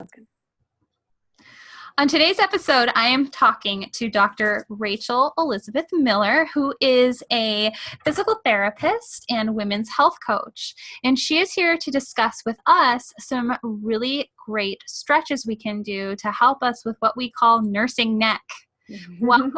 Okay. On today's episode, I am talking to Dr. Rachel Elizabeth Miller, who is a physical therapist and women's health coach. And she is here to discuss with us some really great stretches we can do to help us with what we call nursing neck. Welcome,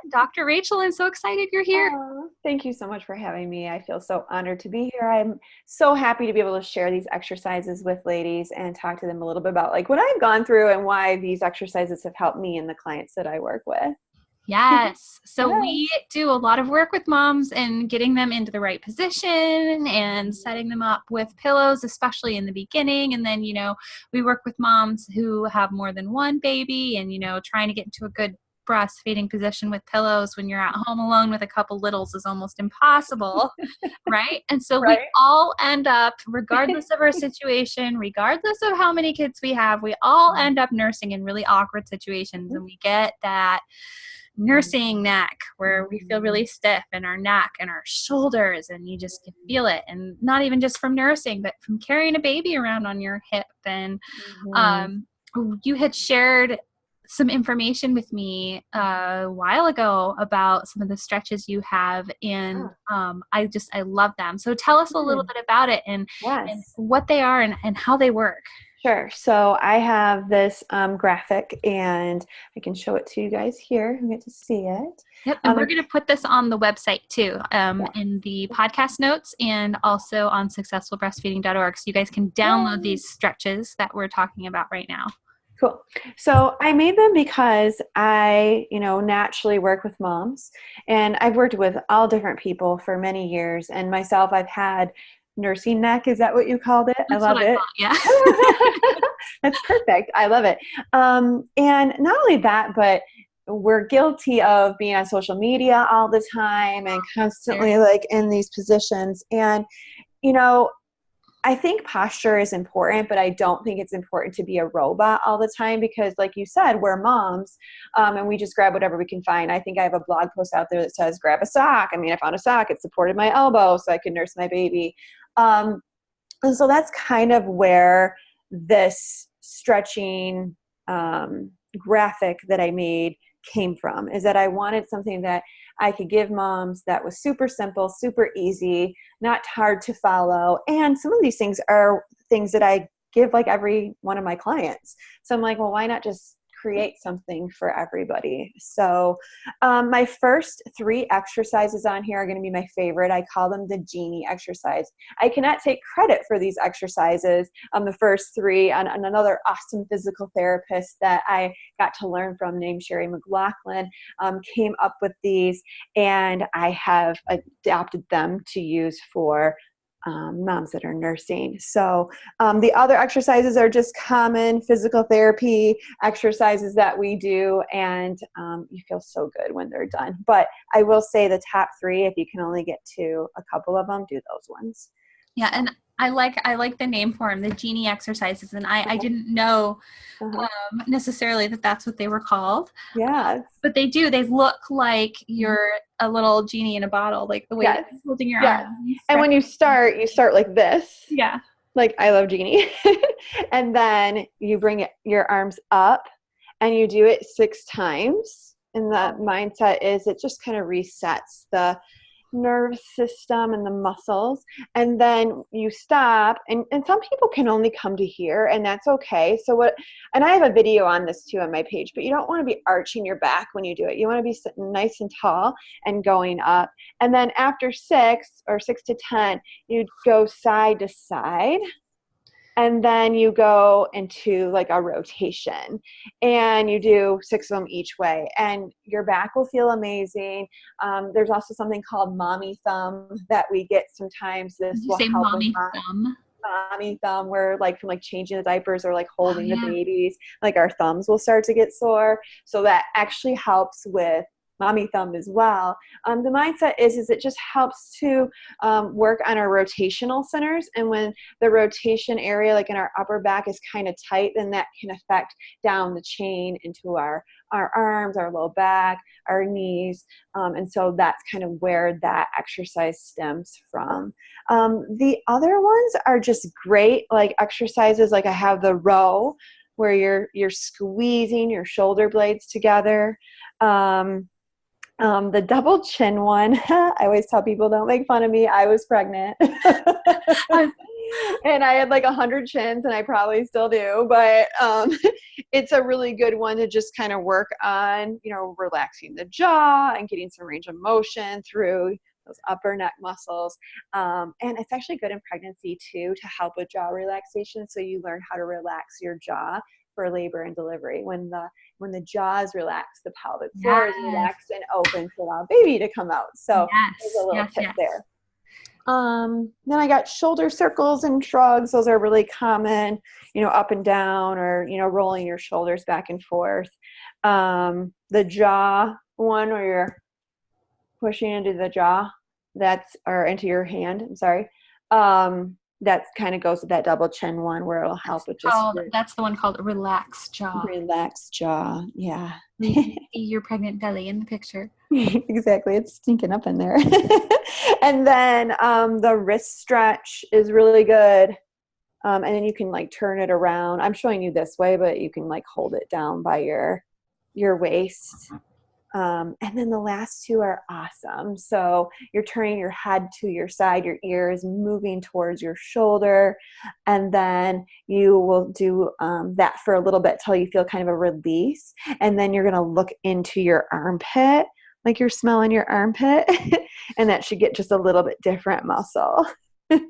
Dr. Rachel. I'm so excited you're here. Oh, thank you so much for having me. I feel so honored to be here. I'm so happy to be able to share these exercises with ladies and talk to them a little bit about like what I've gone through and why these exercises have helped me and the clients that I work with. Yes. So Yes. we do a lot of work with moms and getting them into the right position and setting them up with pillows, especially in the beginning. And then, we work with moms who have more than one baby and, trying to get into a good breastfeeding position with pillows when you're at home alone with a couple littles is almost impossible, right? And so we Right. all end up, regardless of our situation, regardless of how many kids we have, we all end up nursing in really awkward situations, and we get that nursing neck where we feel really stiff in our neck and our shoulders, and you just can feel it, and not even just from nursing but from carrying a baby around on your hip. And you had shared some information with me a while ago about some of the stretches you have, and I love them. So tell us a little bit about it and what they are and how they work. Sure. So I have this graphic, and I can show it to you guys here. You get to see it. Yep, and we're going to put this on the website too, in the podcast notes, and also on successfulbreastfeeding.org. So you guys can download these stretches that we're talking about right now. Cool. So I made them because I, naturally work with moms, and I've worked with all different people for many years. And myself, I've had nursing neck. Is that what you called it? That's I love it. Yeah. That's perfect. I love it. And not only that, but we're guilty of being on social media all the time and constantly like in these positions. And, I think posture is important, but I don't think it's important to be a robot all the time because, like you said, we're moms, and we just grab whatever we can find. I think I have a blog post out there that says, grab a sock. I found a sock. It supported my elbow so I could nurse my baby. And so that's kind of where this stretching graphic that I made came from, is that I wanted something that I could give moms that was super simple, super easy, not hard to follow. And some of these things are things that I give like every one of my clients. So I'm like, well, why not just create something for everybody? So my first 3 exercises on here are going to be my favorite. I call them the genie exercise. I cannot take credit for these exercises. The first 3 on another awesome physical therapist that I got to learn from named Sherry McLaughlin came up with these, and I have adapted them to use for moms that are nursing. So the other exercises are just common physical therapy exercises that we do, and you feel so good when they're done. But I will say the top 3, if you can only get to a couple of them, do those ones. Yeah, and I like the name for them, the genie exercises, and I didn't know necessarily that that's what they were called. Yeah, but they do. They look like you're a little genie in a bottle, like the way you're holding your arm. And when you start like this. Yeah. Like I love genie. And then you bring your arms up and you do it 6 times. And the mindset is it just kind of resets the nervous system and the muscles, and then you stop, and some people can only come to here, and that's okay. And I have a video on this too on my page, but you don't want to be arching your back when you do it. You want to be sitting nice and tall and going up, and then after 6 or 6 to 10 you go side to side, and then you go into like a rotation, and you do 6 of them each way, and your back will feel amazing. There's also something called mommy thumb that we get sometimes. This will help mommy thumb. Mommy thumb, where like from like changing the diapers or like holding the babies, like our thumbs will start to get sore. So that actually helps with mommy thumb as well. The mindset is it just helps to work on our rotational centers. And when the rotation area, like in our upper back, is kind of tight, then that can affect down the chain into our arms, our low back, our knees. And so that's kind of where that exercise stems from. The other ones are just great, like exercises. Like I have the row. where you're squeezing your shoulder blades together. The double chin one, I always tell people, don't make fun of me. I was pregnant. And I had like 100 chins, and I probably still do, but it's a really good one to just kind of work on, relaxing the jaw and getting some range of motion through those upper neck muscles. And it's actually good in pregnancy too, to help with jaw relaxation. So you learn how to relax your jaw for labor and delivery. When the jaw is relaxed, the pelvic floor is relaxed and open to allow baby to come out. So there's a little tip there. Then I got shoulder circles and shrugs. Those are really common, up and down, or, rolling your shoulders back and forth. The jaw one, where you're pushing into the jaw, or into your hand, I'm sorry. That kind of goes with that double chin one, where it'll help with that's the one called relaxed jaw. Relaxed jaw, yeah. You can see your pregnant belly in the picture. Exactly, it's stinking up in there. And then the wrist stretch is really good. And then you can like turn it around. I'm showing you this way, but you can like hold it down by your waist. And then the last two are awesome. So you're turning your head to your side, your ear is moving towards your shoulder, and then you will do that for a little bit till you feel kind of a release. And then you're going to look into your armpit, like you're smelling your armpit, and that should get just a little bit different muscle. And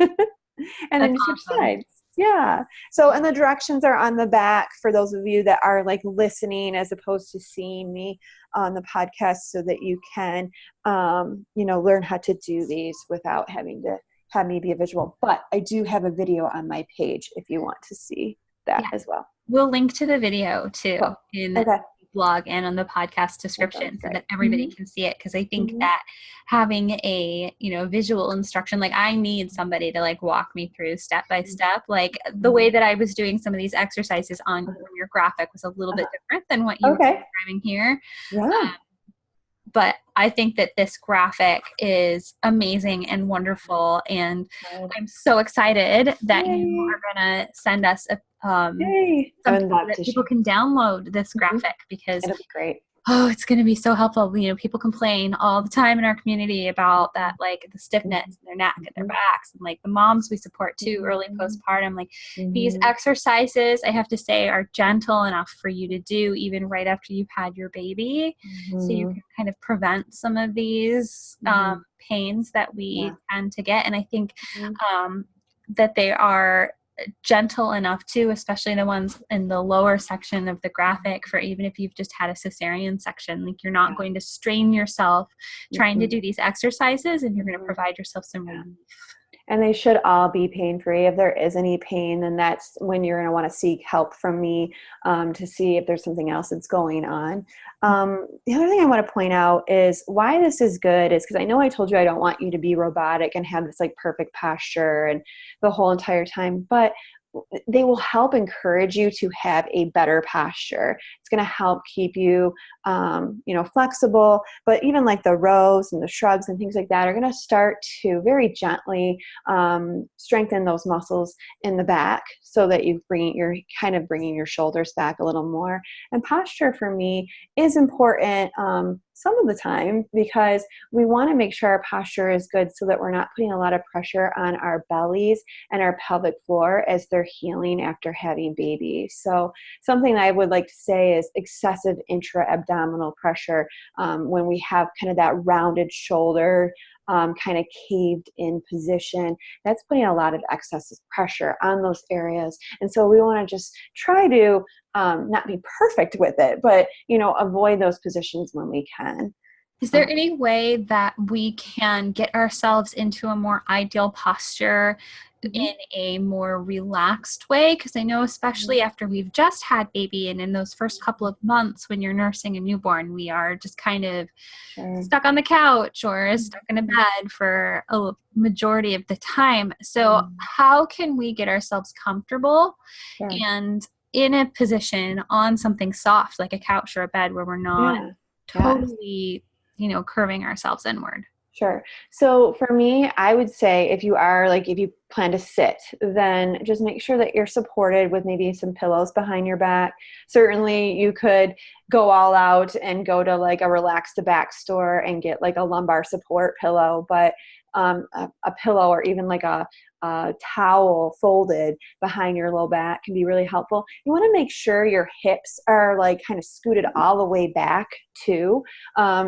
then you switch sides. Yeah. So, and the directions are on the back for those of you that are like listening as opposed to seeing me on the podcast, so that you can, learn how to do these without having to have me be a visual. But I do have a video on my page if you want to see that as well. We'll link to the video too in the blog and on the podcast description, so that everybody can see it. Because I think that having a visual instruction, like I need somebody to like walk me through step by step. Like the way that I was doing some of these exercises on your graphic was a little bit different than what you were describing here. Yeah. But I think that this graphic is amazing and wonderful, and I'm so excited that you are going to send us something that people can download this graphic, because it'll be great. Oh, it's going to be so helpful. People complain all the time in our community about that, like the stiffness in their neck and their backs, and like the moms we support too, early postpartum. Like these exercises, I have to say, are gentle enough for you to do even right after you've had your baby. So you can kind of prevent some of these pains that we tend to get. And I think that they are gentle enough too, especially the ones in the lower section of the graphic, for even if you've just had a cesarean section. Like you're not going to strain yourself trying to do these exercises, and you're going to provide yourself some relief. And they should all be pain-free. If there is any pain, then that's when you're going to want to seek help from me to see if there's something else that's going on. The other thing I want to point out is why this is good is because I know I told you I don't want you to be robotic and have this like perfect posture and the whole entire time, but they will help encourage you to have a better posture. It's going to help keep you, flexible, but even like the rows and the shrugs and things like that are going to start to very gently strengthen those muscles in the back, so that you're kind of bringing your shoulders back a little more. And posture for me is important some of the time, because we want to make sure our posture is good, so that we're not putting a lot of pressure on our bellies and our pelvic floor as they're healing after having babies. So something I would like to say is excessive intra-abdominal pressure when we have kind of that rounded shoulder, kind of caved in position. That's putting a lot of excess pressure on those areas. And so we want to just try to not be perfect with it, but, avoid those positions when we can. Is there any way that we can get ourselves into a more ideal posture in a more relaxed way? Because I know, especially after we've just had baby, and in those first couple of months when you're nursing a newborn, we are just kind of stuck on the couch or stuck in a bed for a majority of the time. So how can we get ourselves comfortable and in a position on something soft, like a couch or a bed, where we're not totally, curving ourselves inward? Sure. So for me, I would say if you are like, if you plan to sit, then just make sure that you're supported with maybe some pillows behind your back. Certainly you could go all out and go to like a relax the back store and get like a lumbar support pillow, but a pillow or even like a towel folded behind your low back can be really helpful. You want to make sure your hips are like kind of scooted all the way back too,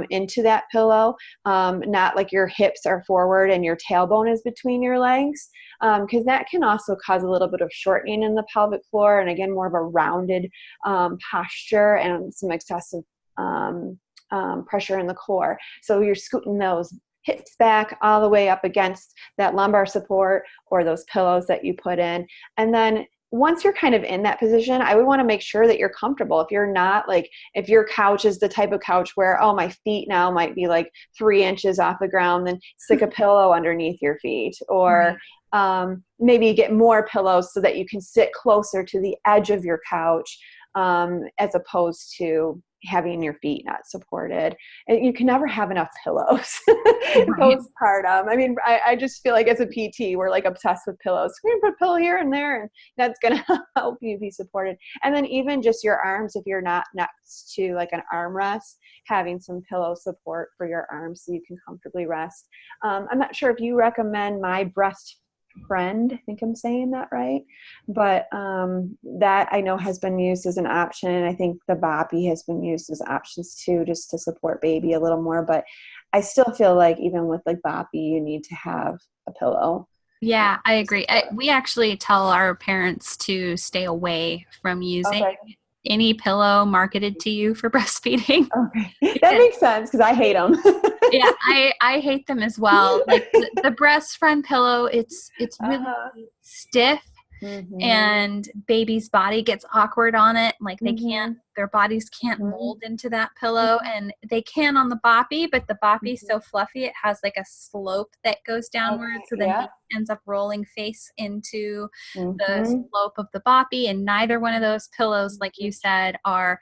into that pillow. Not like your hips are forward and your tailbone is between your legs, because that can also cause a little bit of shortening in the pelvic floor, and again, more of a rounded posture and some excessive pressure in the core. So you're scooting those hips back all the way up against that lumbar support or those pillows that you put in. And then once you're kind of in that position, I would want to make sure that you're comfortable. If you're not, like, if your couch is the type of couch where, oh, my feet now might be like 3 inches off the ground, then stick a pillow underneath your feet, or maybe get more pillows so that you can sit closer to the edge of your couch, as opposed to having your feet not supported. And you can never have enough pillows postpartum. I mean, I just feel like as a PT, we're like obsessed with pillows. We're gonna put a pillow here and there, and that's gonna help you be supported. And then even just your arms, if you're not next to like an armrest, having some pillow support for your arms so you can comfortably rest. I'm not sure if you recommend My Breast Friend, I think I'm saying that right, but that I know has been used as an option. I think the boppy has been used as options too, just to support baby a little more, but I still feel like even with like boppy, you need to have a pillow. Yeah, I agree. We actually tell our parents to stay away from using Okay. any pillow marketed to you for breastfeeding. Okay. That makes sense because I hate them. Yeah, I hate them as well. Like the breast friend pillow, it's really stiff, and baby's body gets awkward on it. Like their bodies can't mold into that pillow, and they can on the boppy, but the boppy's so fluffy, it has like a slope that goes downward. So then baby ends up rolling face into the slope of the boppy, and neither one of those pillows, like you said, are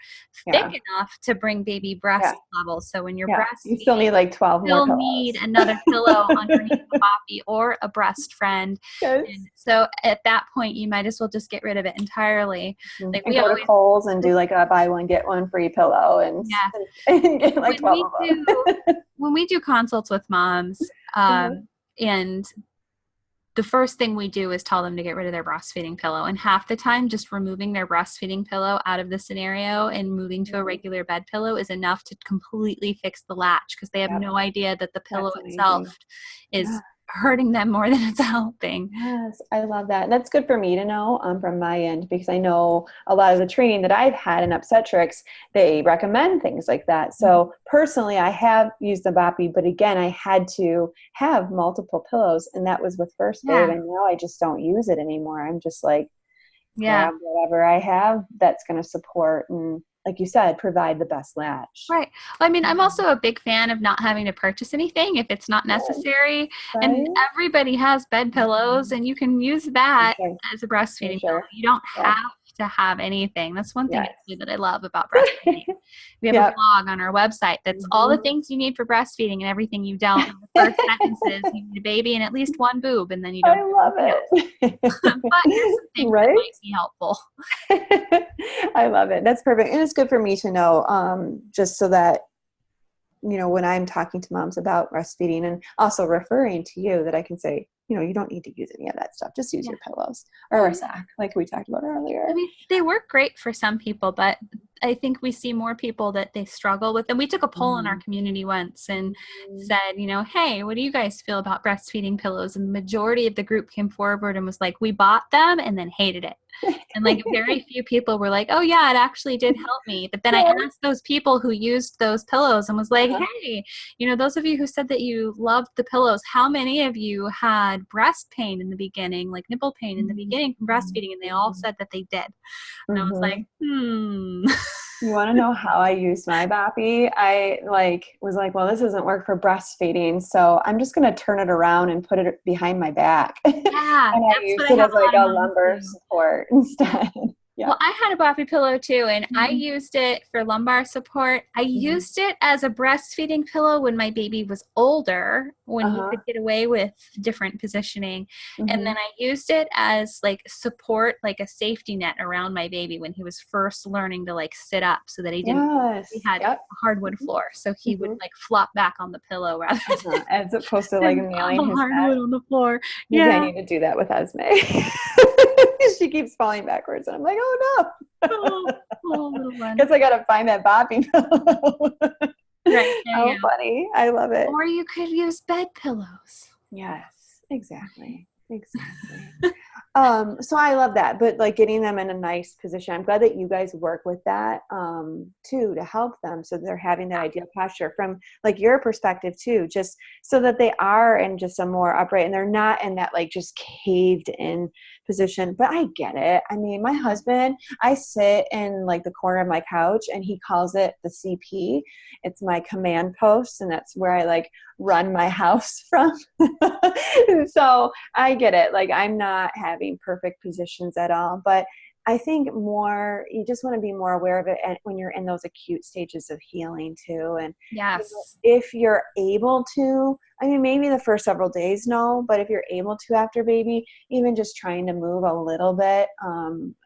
thick enough to bring baby breast levels. So when you're breastfeeding, you still need like 12 more you'll pillows. need another pillow underneath the boppy or a breast friend. And so at that point, you might as well just get rid of it entirely. Like and go to Kohl's and do like a buy one get one free pillow, and get like 12 of them. When we do consults with moms, and the first thing we do is tell them to get rid of their breastfeeding pillow. And half the time, just removing their breastfeeding pillow out of the scenario and moving to a regular bed pillow is enough to completely fix the latch, because they have no idea that the pillow itself is hurting them more than it's helping. Yes, I love that. And that's good for me to know, from my end, because I know a lot of the training that I've had in obstetrics, they recommend things like that. So personally, I have used the boppy, but again, I had to have multiple pillows, and that was with first babe. And now I just don't use it anymore. I'm just like, grab whatever I have that's going to support and, like you said, provide the best latch. Right. Well, I mean, I'm also a big fan of not having to purchase anything if it's not necessary. And everybody has bed pillows, and you can use that as a breastfeeding pillow. You don't have to have anything. That's one thing actually that I love about breastfeeding. We have a blog on our website that's all the things you need for breastfeeding and everything you don't. The first sentence is you need a baby and at least one boob, and then you don't. I love it. But here's some things that might be helpful. I love it. That's perfect. And it's good for me to know, just so that, you know, when I'm talking to moms about breastfeeding and also referring to you, that I can say, you know, you don't need to use any of that stuff. Just use your pillows or a sack, like we talked about earlier. I mean, they work great for some people, but I think we see more people that they struggle with them. We took a poll in our community once and said, you know, hey, what do you guys feel about breastfeeding pillows? And the majority of the group came forward and was like, we bought them and then hated it. And like very few people were like, oh yeah, it actually did help me. But then I asked those people who used those pillows and was like, hey, you know, those of you who said that you loved the pillows, how many of you had breast pain in the beginning, like nipple pain in the beginning from breastfeeding? And they all said that they did. And I was like, You want to know how I used my boppy? I was like, well, this doesn't work for breastfeeding, so I'm just going to turn it around and put it behind my back. Yeah, and I used it as like a lumbar support instead. Yeah. Well, I had a boppy pillow too, and I Mhm. used it for lumbar support. I Mhm. used it as a breastfeeding pillow when my baby was older, when you Uh-huh. could get away with different positioning. And then Mhm. I used it as like support, like a safety net around my baby when he was first learning to like sit up so that he didn't, we Yes. had Yep. a hardwood Mhm. floor. So he would Mhm. like flop back on the pillow rather As opposed to like than on nailing the his hardwood head. on the floor. Maybe I Yeah. need to do that with Esme. She keeps falling backwards, and I'm like, oh Oh, no. oh, little one. Guess I gotta find that boppy pillow. Right. There you How go. funny. I love it. Or you could use bed pillows. Yes, exactly. Exactly. So I love that, but like getting them in a nice position. I'm glad that you guys work with that too, to help them so they're having that ideal posture from like your perspective too, just so that they are in just a more upright and they're not in that like just caved in position. But I get it. I mean, my husband, I sit in like the corner of my couch and he calls it the CP. It's my command post, and that's where I like run my house from. So I get it. Like I'm not having perfect positions at all, but I think more, you just want to be more aware of it and when you're in those acute stages of healing too. And Yes. if you're able to, I mean, maybe the first several days, no, but if you're able to after baby, even just trying to move a little bit,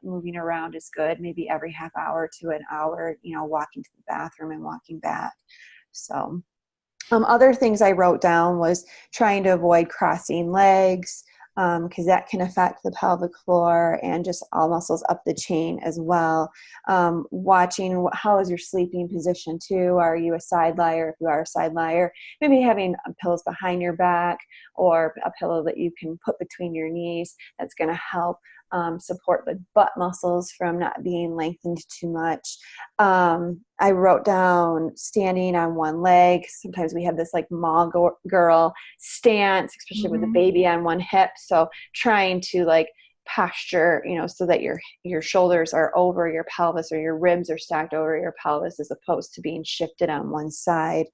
moving around is good. Maybe every half hour to an hour, walking to the bathroom and walking back. So other things I wrote down was trying to avoid crossing legs because that can affect the pelvic floor and just all muscles up the chain as well. Watching how is your sleeping position too? Are you a side lier? If you are a side lier, maybe having pillows behind your back or a pillow that you can put between your knees. That's going to help support the butt muscles from not being lengthened too much. I wrote down standing on one leg. Sometimes we have this like mall girl stance, especially with the Mhm. baby on one hip. So trying to like posture, so that your shoulders are over your pelvis or your ribs are stacked over your pelvis as opposed to being shifted on one side.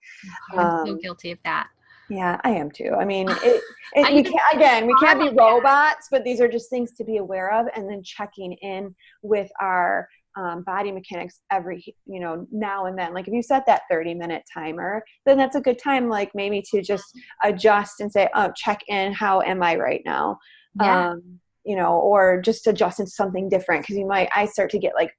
Oh, I'm so Um, guilty of that. yeah, I am too. I mean, I we used can't, again, we arm can't be like that. robots, but these are just things to be aware of and then checking in with our body mechanics every, now and then. Like if you set that 30-minute timer, then that's a good time, like maybe to just adjust and say, oh, check in. How am I right now? Yeah. Or just adjust into something different. Cause I start to get like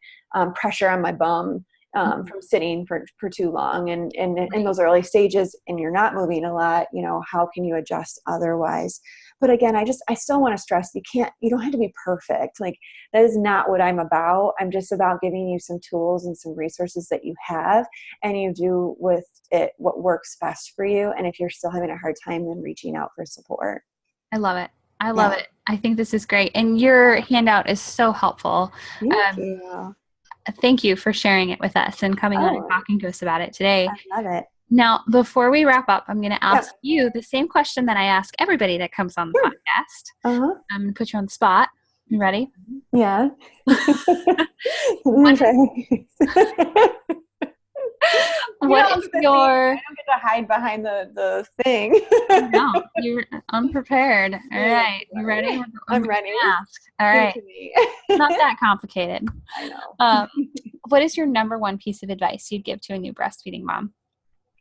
pressure on my bum Mhm. from sitting for too long and in Right. those early stages and you're not moving a lot, how can you adjust otherwise? But again, I still want to stress, you don't have to be perfect. Like that is not what I'm about. I'm just about giving you some tools and some resources that you have and you do with it what works best for you. And if you're still having a hard time, then reaching out for support. I love it. I love Yeah. it. I think this is great. And your handout is so helpful. Thank Um, you. thank you for sharing it with us and coming on and Oh, talking to us about it I today. love it. Now, before we wrap up, I'm going to Yeah. ask you the same question that I ask everybody that comes on the Sure. podcast. Uh-huh. I'm going to put you on the spot. You ready? Yeah. What is what Look is at the thing. your I don't get to hide behind the thing. no, you're unprepared. All Yeah, right. You sorry. ready? I'm I'm going ready. to ask. All Give it right. to me. Not that complicated. I know. Um, what is your number one piece of advice you'd give to a new breastfeeding mom?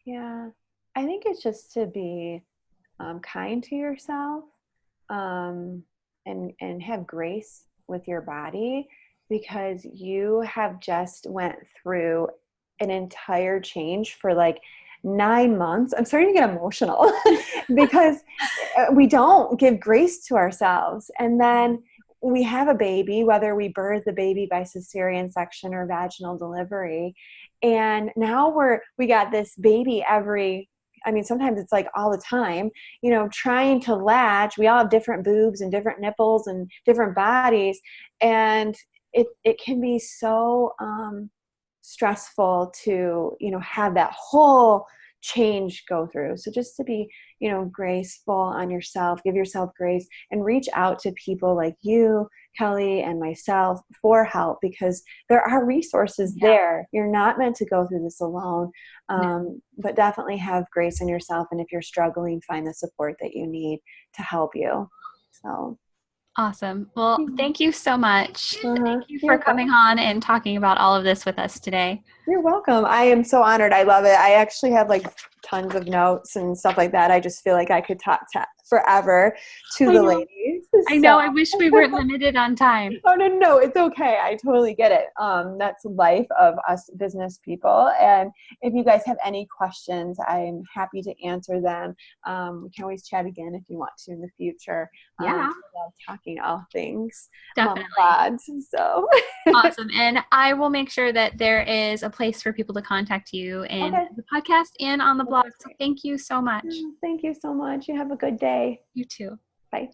Yeah. I think it's just to be kind to yourself um, and have grace with your body because you have just went through an entire change for like 9 months. I'm starting to get emotional because we don't give grace to ourselves. And then we have a baby, whether we birth the baby by cesarean section or vaginal delivery. And now we got this baby sometimes it's like all the time, trying to latch. We all have different boobs and different nipples and different bodies. And it can be so stressful to, have that whole change go through. So just to be, graceful on yourself, give yourself grace and reach out to people like you, Kelly, and myself for help because there are resources Yeah. there. You're not meant to go through this alone, No. but definitely have grace in yourself. And if you're struggling, find the support that you need to help you. So Awesome. Well, thank you so much. Thank you for You're coming welcome. on and talking about all of this with us today. You're welcome. I am so honored. I love it. I actually have like tons of notes and stuff like that. I just feel like I could talk forever to I the know. ladies. I So know. I wish we weren't limited on time. oh no, it's okay. I totally get it. That's life of us business people. And if you guys have any questions, I'm happy to answer them. We can always chat again if you want to in the future. I Yeah, love talking all things mom definitely. and pods. So Awesome. And I will make sure that there is a place for people to contact you in okay, the podcast and on the that blog. sounds So great. thank you so much. Thank you so much. You have a good day. You too. Bye.